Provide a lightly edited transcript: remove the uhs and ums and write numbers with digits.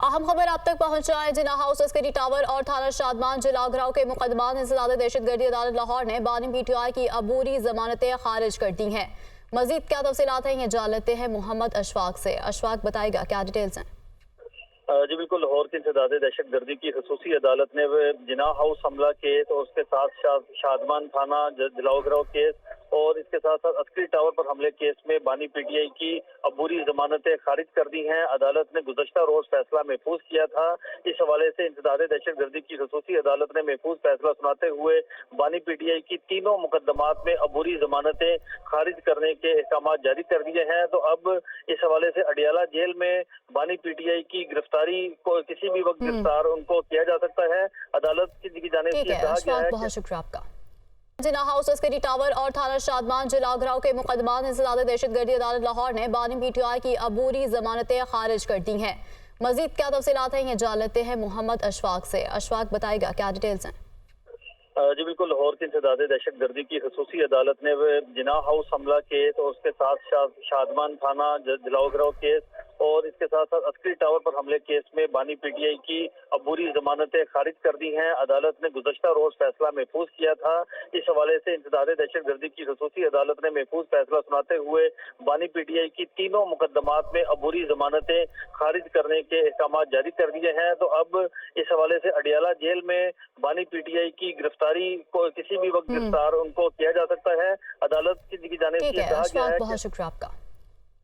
अहम खबर आप तक पहुंचाए। जिना हाउस अस्करी टावर और थाना शादमान जिला घराव के मुकदमात इंसदाद दहशतगर्दी अदालत लाहौर ने बानी पीटीआई की अबूरी जमानतें खारिज कर दी हैं। मजीद क्या तफसीलात हैं, ये जान लेते हैं मोहम्मद अशफाक से। अशफाक बताएगा क्या डिटेल्स हैं। जी बिल्कुल, लाहौर की इंसदाद दहशतगर्दी की खसूसी अदालत ने जिना हाउस हमला केस और उसके साथ शादमान थाना जिलाओ केस और इसके साथ साथ अस्करी टावर पर हमले केस में बानी पीटीआई की अबूरी जमानतें खारिज कर दी हैं। अदालत ने गुज़श्ता रोज फैसला महफूज किया था। इस हवाले से इंसदाद दहशतगर्दी की खसूसी अदालत ने महफूज फैसला सुनाते हुए बानी पीटीआई की तीनों मुकदमात में अबूरी जमानतें खारिज करने के अहकाम जारी कर दिए हैं। तो अब इस हवाले से अडियाला जेल में बानी पीटीआई की गिरफ्तारी को किसी भी वक्त गिरफ्तार उनको किया जा सकता है। अदालत की जानिब से कहा गया है। बहुत शुक्रिया आपका। जिना हाउस अस्करी टावर और थाना शादमान जिला घराव के मुकदमात इंसदाद दहशतगर्दी अदालत लाहौर ने बानी पीटीआई की अबूरी जमानतें खारिज कर दी हैं। मजीद क्या तफसीलात हैं, ये जान लेते हैं मोहम्मद अशफाक से। अशफाक बताएगा क्या डिटेल्स हैं। जी बिल्कुल, लाहौर की इंसदाद दहशतगर्दी की खसूसी अदालत ने जिना हाउस हमला केस और उसके साथ शादमान थाना जिलाओ केस और इसके साथ साथ अस्करी टावर पर हमले केस में बानी पीटीआई की अबूरी जमानतें खारिज कर दी हैं। अदालत ने गुज़श्ता रोज फैसला महफूज किया था। इस हवाले से इंसदाद दहशतगर्दी की खसूसी अदालत ने महफूज फैसला सुनाते हुए बानी पीटीआई की तीनों मुकदमात में अबूरी जमानतें खारिज करने के अहकाम जारी कर दिए हैं। तो अब इस हवाले से अडियाला जेल में बानी पीटीआई की गिरफ्तारी को किसी भी वक्त गिरफ्तार उनको किया जा सकता है। अदालत की जानिब से कहा गया है। बहुत शुक्रिया आपका।